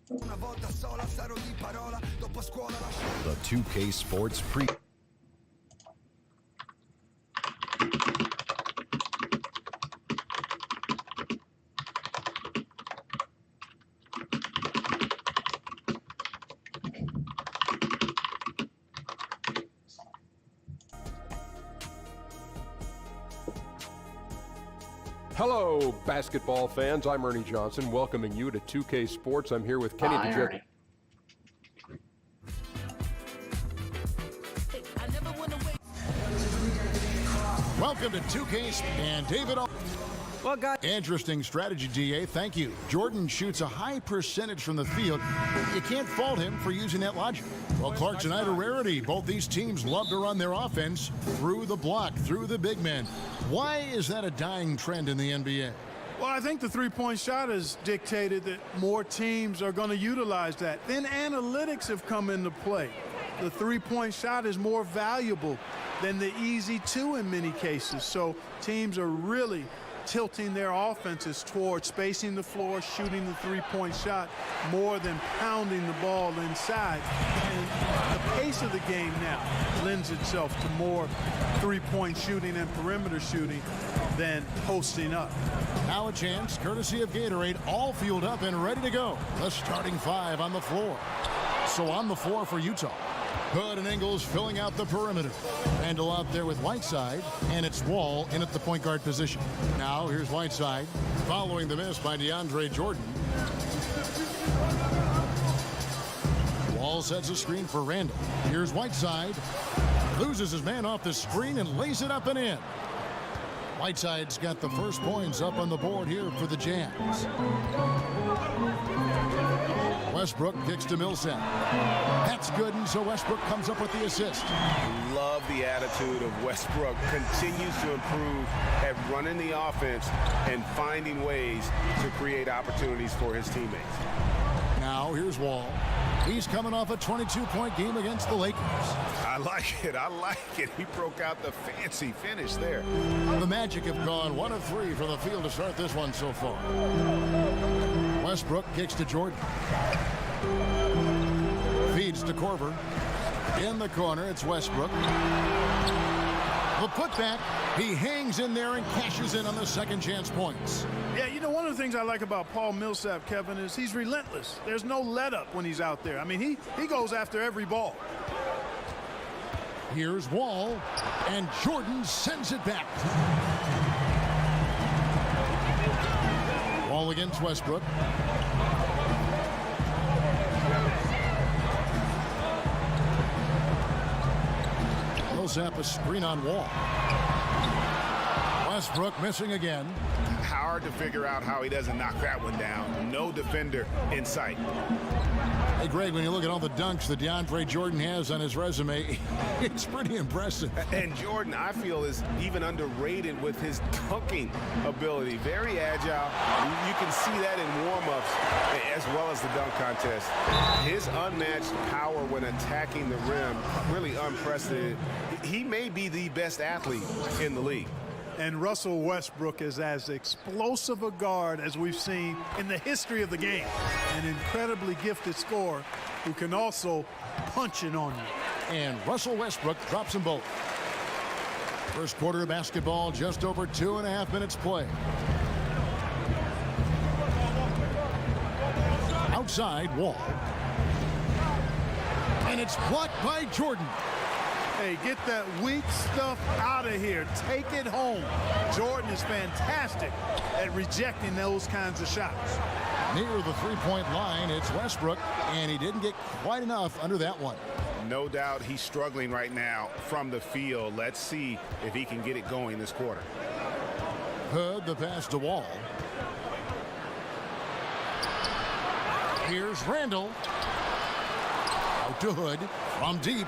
The 2K Sports Pre. Hello, basketball fans. I'm Ernie Johnson, welcoming you to 2K Sports. I'm here with Kenny DeJet. Welcome to 2K and David. Well, guys, interesting strategy, DA. Thank you. Jordan shoots a high percentage from the field. You can't fault him for using that logic. Well, Clark, tonight a rarity. Both these teams love to run their offense through the block, through the big men. Why is that a dying trend in the NBA? Well, I think the three-point shot has dictated that more teams are going to utilize that. Then analytics have come into play. The three-point shot is more valuable than the easy two in many cases. So teams are really tilting their offenses towards spacing the floor, shooting the three-point shot more than pounding the ball inside. And the pace of the game now lends itself to more three-point shooting and perimeter shooting than posting up. Now a chance, courtesy of Gatorade, all fueled up and ready to go. The starting five on the floor. So on the floor for Utah, Hood and Ingles filling out the perimeter. Randall out there with Whiteside, and it's Wall in at the point guard position. Now here's Whiteside, following the miss by DeAndre Jordan. Wall sets a screen for Randall. Here's Whiteside, loses his man off the screen and lays it up and in. Whiteside's got the first points up on the board here for the Jazz. Westbrook kicks to Millsap. That's good, and so Westbrook comes up with the assist. Love the attitude of Westbrook. Continues to improve at running the offense and finding ways to create opportunities for his teammates. Now here's Wall. He's coming off a 22-point game against the Lakers. I like it. I like it. He broke out the fancy finish there. The Magic have gone 1 of 3 from the field to start this one so far. Westbrook kicks to Jordan. Feeds to Korver. In the corner, it's Westbrook. The putback, he hangs in there and cashes in on the second chance points. Yeah, you know, one of the things I like about Paul Millsap, Kevin, is he's relentless. There's no let up when he's out there. I mean, he goes after every ball. Here's Wall, and Jordan sends it back. Wall against Westbrook. Millsap a screen on Wall. Westbrook missing again. Hard to figure out how he doesn't knock that one down. No defender in sight. Hey, Greg, when you look at all the dunks that DeAndre Jordan has on his resume, it's pretty impressive. And Jordan, I feel, is even underrated with his dunking ability. Very agile. You can see that in warm-ups as well as the dunk contest. His unmatched power when attacking the rim, really unprecedented. He may be the best athlete in the league. And Russell Westbrook is as explosive a guard as we've seen in the history of the game. An incredibly gifted scorer who can also punch it on you. And Russell Westbrook drops them both. First quarter of basketball, just over 2.5 minutes play. Outside, Wall. And it's blocked by Jordan. Hey, get that weak stuff out of here. Take it home. Jordan is fantastic at rejecting those kinds of shots. Near the three-point line, it's Westbrook, and he didn't get quite enough under that one. No doubt he's struggling right now from the field. Let's see if he can get it going this quarter. Hood, the pass to Wall. Here's Randall. Out to Hood from deep.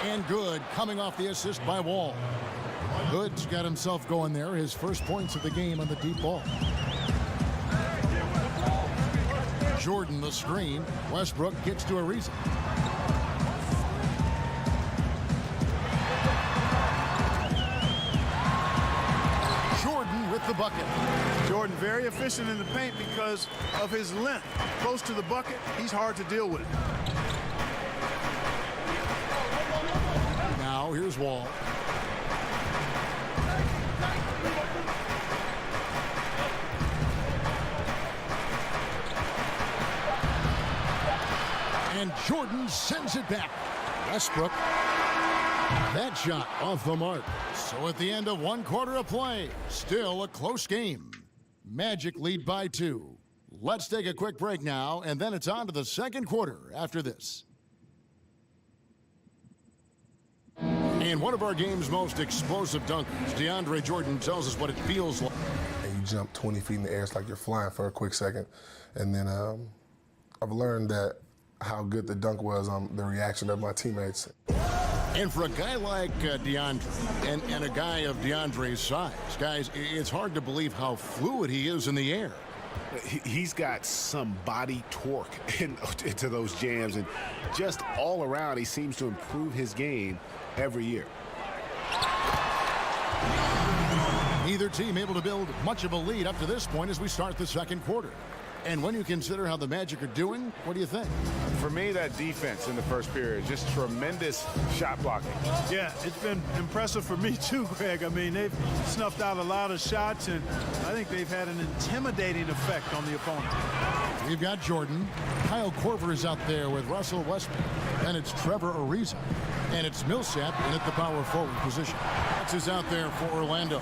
And good, coming off the assist by Wall. Hood's got himself going there, his first points of the game on the deep ball. Jordan the screen. Westbrook gets to Ariza. Jordan with the bucket. Jordan very efficient in the paint because of his length. Close to the bucket, he's hard to deal with. Now here's Wall. And Jordan sends it back. Westbrook. That shot off the mark. So at the end of 1 quarter of play, still a close game. Magic lead by 2. Let's take a quick break now, and then it's on to the second quarter after this. And one of our game's most explosive dunkers, DeAndre Jordan, tells us what it feels like. And you jump 20 feet in the air, it's like you're flying for a quick second. And then I've learned that how good the dunk was on the reaction of my teammates. And for a guy like DeAndre and a guy of DeAndre's size, guys, it's hard to believe how fluid he is in the air. He's got some body torque into those jams, and just all around he seems to improve his game every year. Neither team able to build much of a lead up to this point as we start the second quarter. And when you consider how the Magic are doing, what do you think? For me, that defense in the first period, just tremendous shot blocking. Yeah, it's been impressive for me too, Greg. I mean, they've snuffed out a lot of shots, and I think they've had an intimidating effect on the opponent. We've got Jordan. Kyle Korver is out there with Russell Westbrook. And it's Trevor Ariza. And it's Millsap in at the power forward position. That's who's out there for Orlando.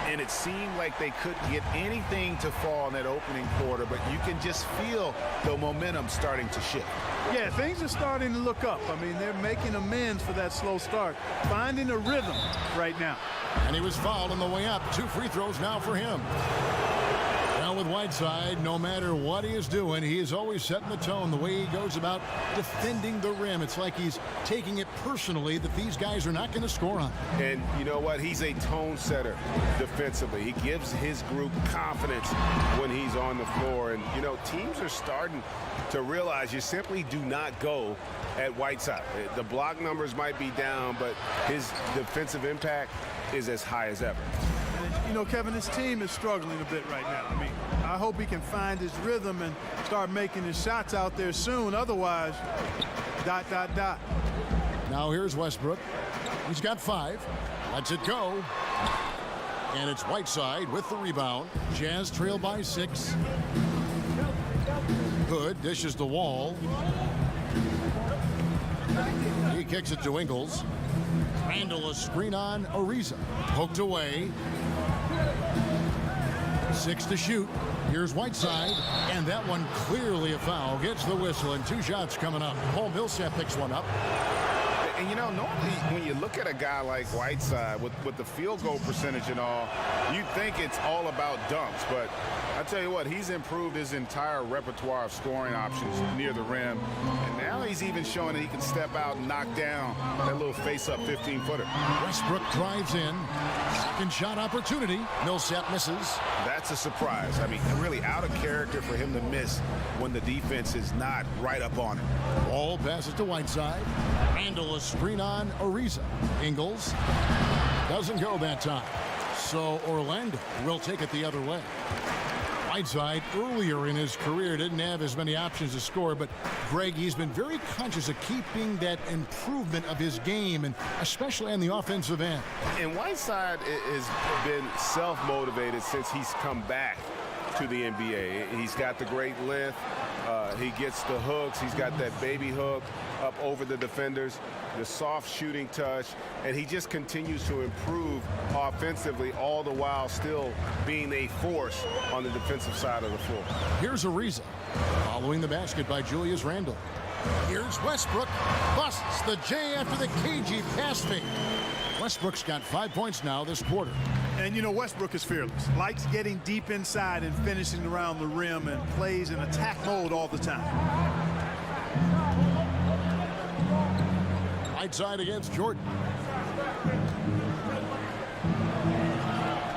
And it seemed like they couldn't get anything to fall in that opening quarter, but you can just feel the momentum starting to shift. Yeah, things are starting to look up. I mean, they're making amends for that slow start, finding a rhythm right now. And he was fouled on the way up. 2 free throws now for him. Now with Whiteside, no matter what he is doing, he is always setting the tone the way he goes about defending the rim. It's like he's taking it personally that these guys are not going to score on. And you know what? He's a tone setter defensively. He gives his group confidence when he's on the floor. And, you know, teams are starting to realize you simply do not go at Whiteside. The block numbers might be down, but his defensive impact is as high as ever. And, you know, Kevin, his team is struggling a bit right now. I mean, I hope he can find his rhythm and start making his shots out there soon. Otherwise, ... Now here's Westbrook. He's got 5. Lets it go. And it's Whiteside with the rebound. Jazz trail by 6. Hood dishes the Wall. He kicks it to Ingles. Randall a screen on Ariza. Poked away. 6 to shoot. Here's Whiteside, and that one clearly a foul. Gets the whistle, and 2 shots coming up. Paul Millsap picks one up. And, you know, normally when you look at a guy like Whiteside with the field goal percentage and all, you'd think it's all about dunks. But I tell you what, he's improved his entire repertoire of scoring options near the rim. And now he's even showing that he can step out and knock down that little face-up 15-footer. Westbrook drives in. Second shot opportunity. Millsap misses. That's a surprise. I mean, really out of character for him to miss when the defense is not right up on him. Ball passes to Whiteside. Randall a screen on Ariza. Ingles doesn't go that time. So Orlando will take it the other way. Whiteside earlier in his career didn't have as many options to score, but Greg, he's been very conscious of keeping that improvement of his game, and especially on the offensive end. And Whiteside has been self-motivated since he's come back to the NBA. He's got the great length. He gets the hooks. He's got that baby hook up over the defenders, the soft shooting touch, and he just continues to improve offensively, all the while still being a force on the defensive side of the floor. Here's Ariza following the basket by Julius Randle. Here's Westbrook. Busts the J after the cagey pass fake. Westbrook's got 5 points now this quarter. And, you know, Westbrook is fearless. Likes getting deep inside and finishing around the rim and plays in attack mode all the time. Whiteside against Jordan.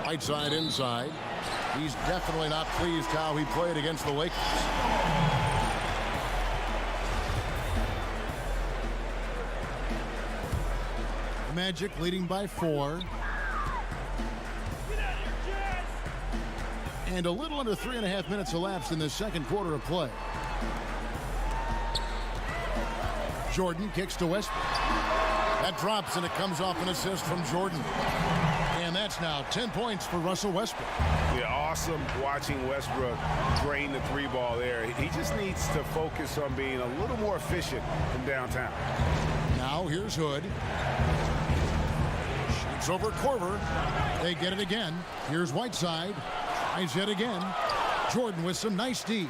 Whiteside inside. He's definitely not pleased how he played against the Lakers. Magic leading by 4. And a little under 3.5 minutes elapsed in the second quarter of play. Jordan kicks to Westbrook. That drops, and it comes off an assist from Jordan. And that's now 10 points for Russell Westbrook. Yeah, awesome watching Westbrook drain the three ball there. He just needs to focus on being a little more efficient from downtown. Now here's Hood. Shoots over Korver. They get it again. Here's Whiteside. Tries it again. Jordan with some nice D.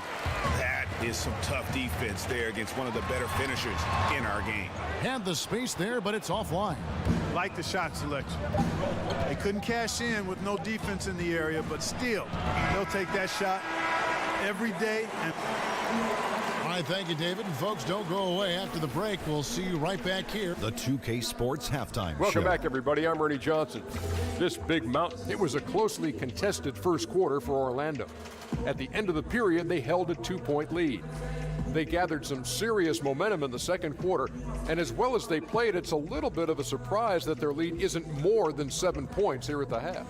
That is some tough defense there against one of the better finishers in our game. Had the space there, but it's offline. Like the shot selection. They couldn't cash in with no defense in the area, but still, they'll take that shot every day. All right, thank you, David. And folks, don't go away. After the break, we'll see you right back here. The 2K Sports Halftime Show. Welcome back, everybody. I'm Ernie Johnson. This big mountain, it was a closely contested first quarter for Orlando. At the end of the period, they held a 2-point lead. They gathered some serious momentum in the second quarter, and as well as they played, it's a little bit of a surprise that their lead isn't more than 7 points here at the half.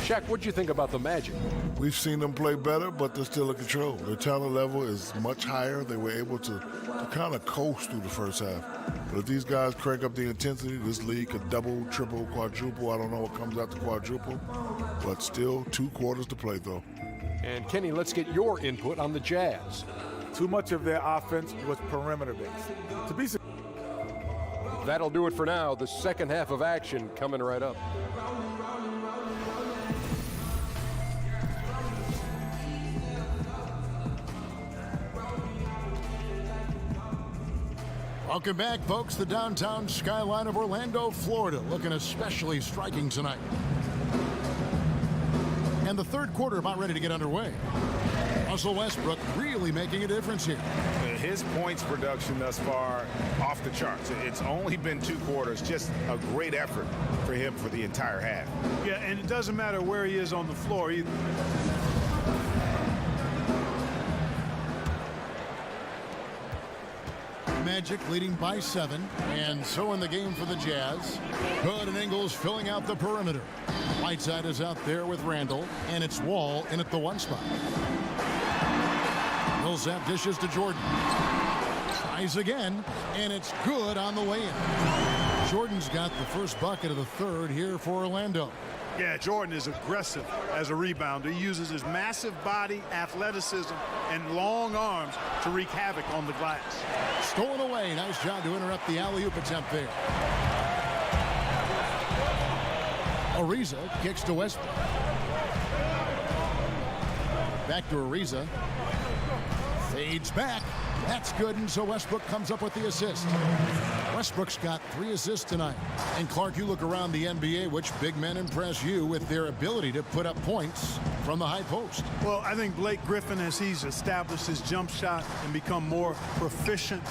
Shaq, what'd you think about the Magic? We've seen them play better, but they're still in control. Their talent level is much higher. They were able to kind of coast through the first half. But if these guys crank up the intensity, this league could double, triple, quadruple. I don't know what comes after quadruple, but still 2 quarters to play, though. And Kenny, let's get your input on the Jazz. Too much of their offense was perimeter-based. To be That'll do it for now. The second half of action coming right up. Welcome back, folks. The downtown skyline of Orlando, Florida, looking especially striking tonight. And the third quarter about ready to get underway. Russell Westbrook really making a difference here. His points production thus far off the charts. It's only been 2 quarters. Just a great effort for him for the entire half. Yeah, and it doesn't matter where he is on the floor either. Magic leading by 7, and so in the game for the Jazz. Hood and Ingles filling out the perimeter. Whiteside is out there with Randall, and it's Wall in at the 1 spot. Millsap dishes to Jordan. Tries again, and it's good on the way in. Jordan's got the first bucket of the third here for Orlando. Yeah, Jordan is aggressive as a rebounder. He uses his massive body, athleticism, and long arms to wreak havoc on the glass. Stolen away. Nice job to interrupt the alley-oop attempt there. Ariza kicks to Westbrook. Back to Ariza. Fades back. That's good, and so Westbrook comes up with the assist. Westbrook's got 3 assists tonight. And Clark, you look around the NBA, which big men impress you with their ability to put up points from the high post? Well, I think Blake Griffin, as he's established his jump shot and become more proficient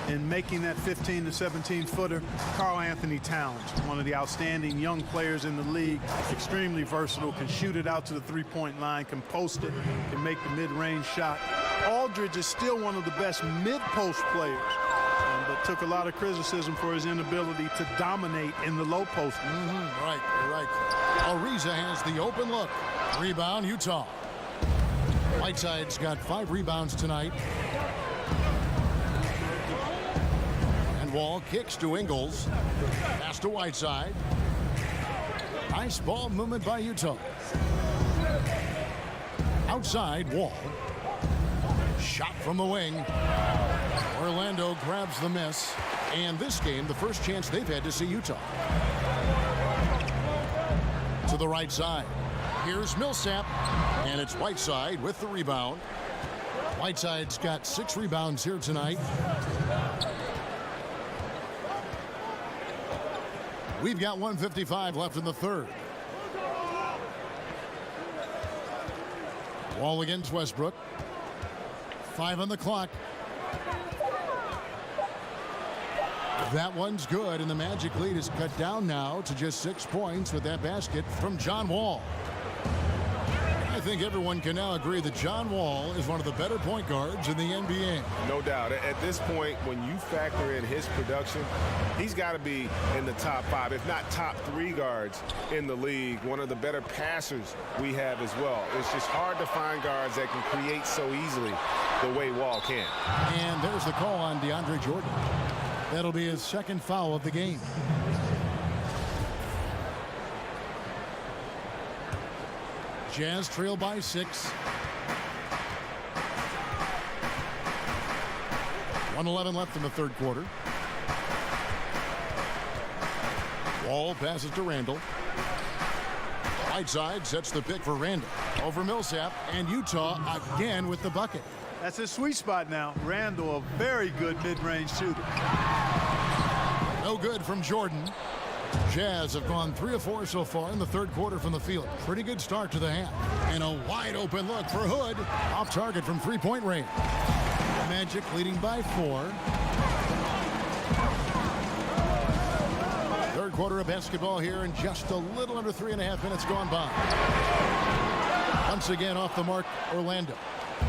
in making that 15 to 17 footer. Karl Anthony Towns, one of the outstanding young players in the league, extremely versatile, can shoot it out to the 3-point line, can post it, can make the mid-range shot. Aldridge is still one of the best mid-post players, but took a lot of criticism for his inability to dominate in the low post. Right, you're right. Ariza has the open look. Rebound, Utah. Whiteside's got 5 rebounds tonight. And Wall kicks to Ingles. Pass to Whiteside. Nice ball movement by Utah. Outside, Wall. Shot from the wing. Orlando grabs the miss. And this game, the first chance they've had to see Utah. To the right side. Here's Millsap. And it's Whiteside with the rebound. Whiteside's got 6 rebounds here tonight. We've got 1:55 left in the third. Wall against Westbrook. 5 on the clock. That one's good, and the Magic lead is cut down now to just 6 points with that basket from John Wall. I think everyone can now agree that John Wall is one of the better point guards in the NBA. No doubt. At this point, when you factor in his production, he's got to be in the top 5, if not top 3 guards in the league. One of the better passers we have as well. It's just hard to find guards that can create so easily the way Wall can. And there's the call on DeAndre Jordan. That'll be his second foul of the game. Jazz trail by 6. 1:11 left in the third quarter. Wall passes to Randall. Right side sets the pick for Randall. Over Millsap, and Utah again with the bucket. That's his sweet spot now. Randall, a very good mid-range shooter. No good from Jordan. Jazz have gone 3 of 4 so far in the third quarter from the field. Pretty good start to the half. And a wide open look for Hood. Off target from three-point range. Magic leading by 4. Third quarter of basketball here, and just a little under 3.5 minutes gone by. Once again off the mark, Orlando.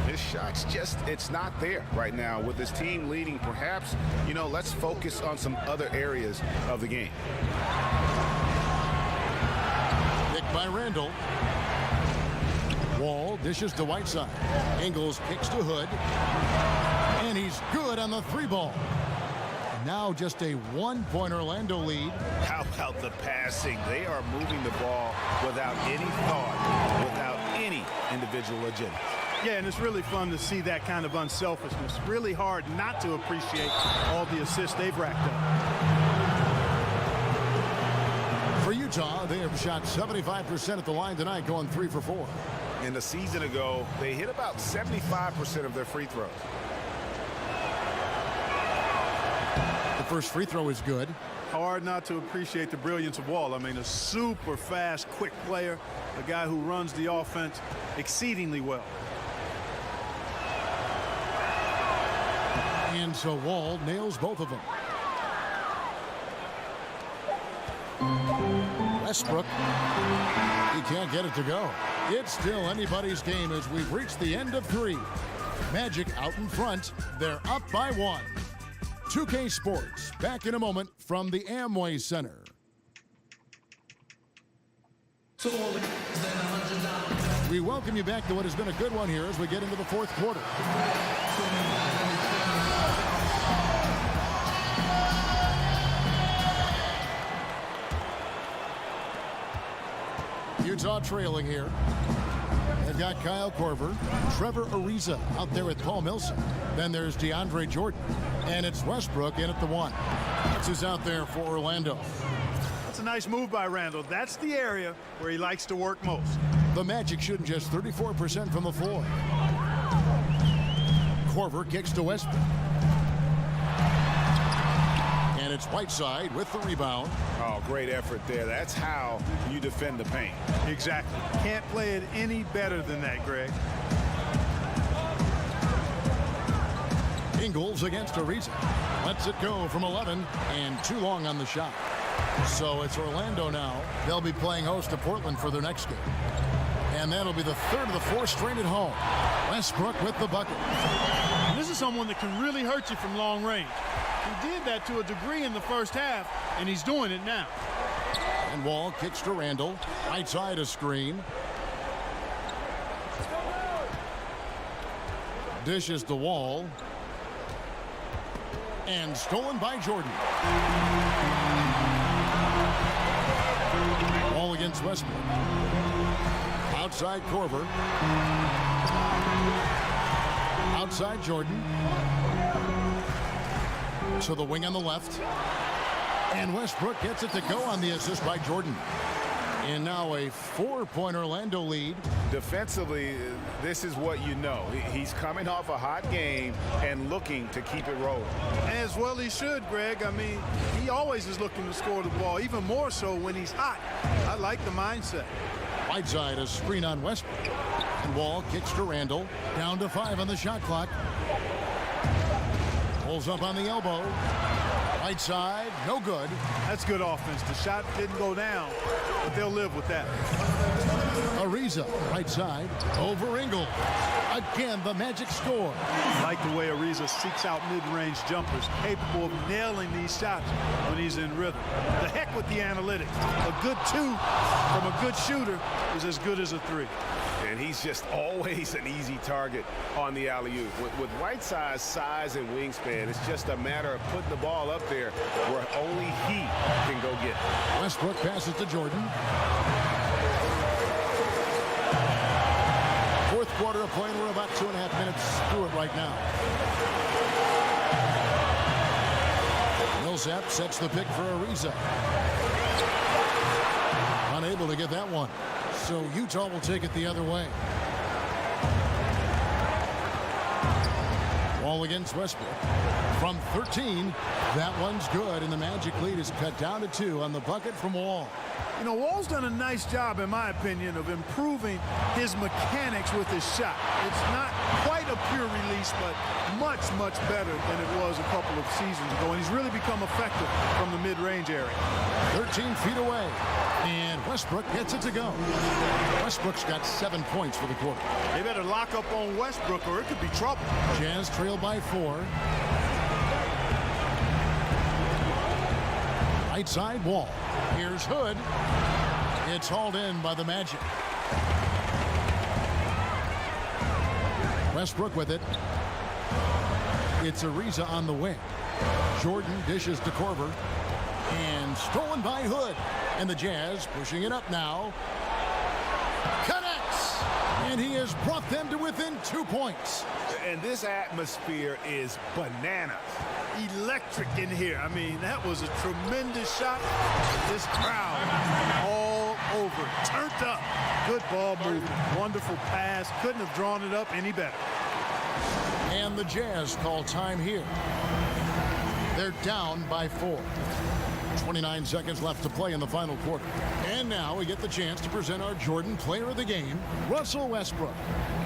His shot's just, it's not there right now. With his team leading, perhaps, let's focus on some other areas of the game. Picked by Randall. Wall dishes to Whiteside. Ingles kicks to Hood. And he's good on the 3-ball. Now just a 1-point Orlando lead. How about the passing? They are moving the ball without any thought, without any individual agenda. Yeah, and it's really fun to see that kind of unselfishness. Really hard not to appreciate all the assists they've racked up. For Utah, they have shot 75% at the line tonight, going 3 for 4. And a season ago, they hit about 75% of their free throws. The first free throw is good. Hard not to appreciate the brilliance of Wall. I mean, a super fast, quick player, a guy who runs the offense exceedingly well. And so Wall nails both of them. Westbrook. He can't get it to go. It's still anybody's game as we've reached the end of 3. Magic out in front. They're up by 1. 2K Sports back in a moment from the Amway Center. We welcome you back to what has been a good one here as we get into the fourth quarter. Utah trailing here. They've got Kyle Korver, Trevor Ariza out there with Paul Millsap. Then there's DeAndre Jordan. And it's Westbrook in at the 1. That's who's out there for Orlando. That's a nice move by Randall. That's the area where he likes to work most. The Magic shooting just 34% from the floor. Korver kicks to Westbrook. And it's Whiteside with the rebound. Oh, great effort there. That's how you defend the paint. Exactly. Can't play it any better than that, Greg. Ingles against Ariza. Lets it go from 11 and too long on the shot. So it's Orlando now. They'll be playing host to Portland for their next game. And that'll be the third of the 4 straight at home. Westbrook with the bucket. And this is someone that can really hurt you from long range. He did that to a degree in the first half, and he's doing it now. And Wall kicks to Randall. Right side a screen. Dishes to Wall. And stolen by Jordan. Wall against Westbrook. Outside Korver. Outside Jordan. So the wing on the left. And Westbrook gets it to go on the assist by Jordan. And now a 4-point Orlando lead. Defensively, this is what you know. He's coming off a hot game and looking to keep it rolling. As well he should, Greg. I mean, he always is looking to score the ball, even more so when he's hot. I like the mindset. Whiteside a screen on Westbrook. And Wall kicks to Randall. Down to 5 on the shot clock. Pulls up on the elbow. Right side, no good. That's good offense. The shot didn't go down, but they'll live with that. Ariza, right side, over Ingles. Again, the Magic score. I like the way Ariza seeks out mid-range jumpers, capable of nailing these shots when he's in rhythm. The heck with the analytics. A good 2 from a good shooter is as good as a 3. And he's just always an easy target on the alley-oop. With Whiteside's size and wingspan, it's just a matter of putting the ball up there where only he can go get it. Westbrook passes to Jordan. Fourth quarter of play, and we're about 2.5 minutes through it right now. Millsap sets the pick for Ariza. Unable to get that one. So Utah will take it the other way. Wall against Westbrook. From 13, that one's good, and the Magic lead is cut down to 2 on the bucket from Wall. You know, Wall's done a nice job, in my opinion, of improving his mechanics with his shot. It's not quite a pure release, but much, much better than it was a couple of seasons ago. And he's really become effective from the mid-range area. 13 feet away, and Westbrook gets it to go. Westbrook's got 7 points for the quarter. They better lock up on Westbrook or it could be trouble. Jazz trail by 4. Right side Wall. Here's Hood. It's hauled in by the Magic. Westbrook with it. It's Ariza on the wing. Jordan dishes to Korver. And stolen by Hood. And the Jazz pushing it up now. Connects! And he has brought them to within 2 points. And this atmosphere is bananas. Electric in here. I mean, that was a tremendous shot. This crowd all over, turned up. Good ball movement, wonderful pass. Couldn't have drawn it up any better. And the Jazz call time here. They're down by 4. 29 seconds left to play in the final quarter. And now we get the chance to present our Jordan Player of the Game, Russell Westbrook.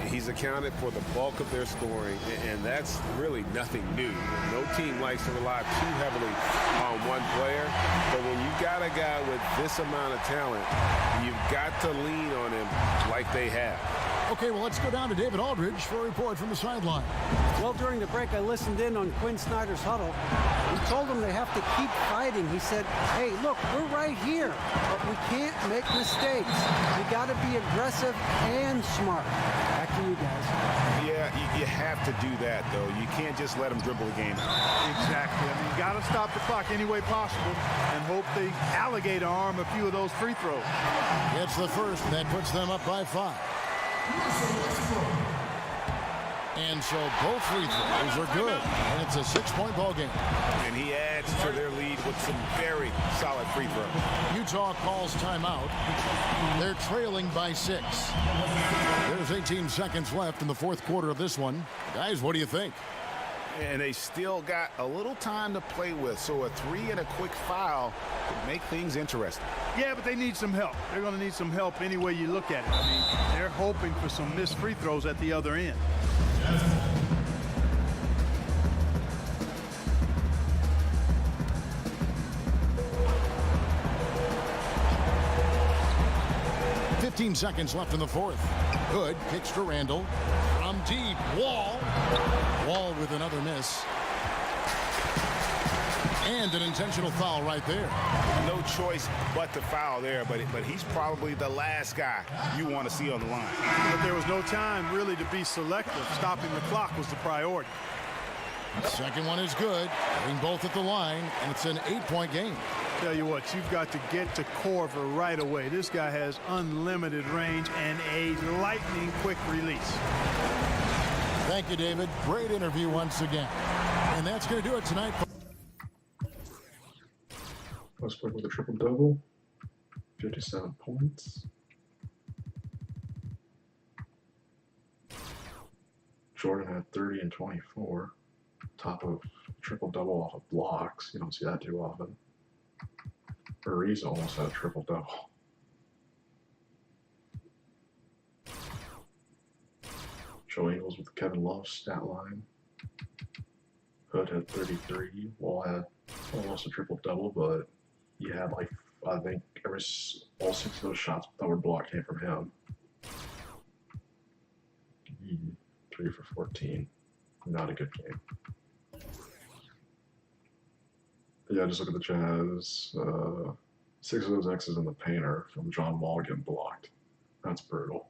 He's accounted for the bulk of their scoring, and that's really nothing new. No team likes to rely too heavily on one player, but when you've got a guy with this amount of talent, you've got to lean on him like they have. Okay, well, let's go down to David Aldridge for a report from the sideline. Well, during the break, I listened in on Quinn Snyder's huddle. He told them they have to keep fighting. He said, hey, look, we're right here, but we can't make mistakes. We got to be aggressive and smart. Back to you guys. Yeah, you have to do that, though. You can't just let them dribble the game out. Exactly. I mean, you got to stop the clock any way possible and hope they alligator arm a few of those free throws. It's the first, and that puts them up by 5. And so both free throws are good, and it's a 6-point ball game. And he adds to their lead with some very solid free throws. Utah calls timeout. They're trailing by 6. There's 18 seconds left in the fourth quarter of this one. Guys, what do you think? And they still got a little time to play with, so a 3 and a quick foul could make things interesting. Yeah, but they need some help. They're going to need some help any way you look at it. I mean, they're hoping for some missed free throws at the other end. Seconds left in the fourth. Hood kicks to Randall. From deep, Wall. Wall with another miss. And an intentional foul right there. No choice but to foul there, but he's probably the last guy you want to see on the line. But there was no time really to be selective. Stopping the clock was the priority. Second one is good. Getting both at the line, and it's an 8-point game. Tell you what, you've got to get to Korver right away. This guy has unlimited range and a lightning quick release. Thank you, David. Great interview once again. And that's going to do it tonight. Westbrook with a triple-double, 57 points. Jordan had 30 and 24, top of triple-double off of blocks. You don't see that too often. Ariza almost had a triple-double. Joe Ingles with the Kevin Love stat line. Hood had 33. Wall had almost a triple-double, but you had like I think all 6 of those shots that were blocked came from him. 3 for 14. Not a good game. Yeah, just look at the Jazz. 6 of those X's in the paint are from John Wall getting blocked. That's brutal.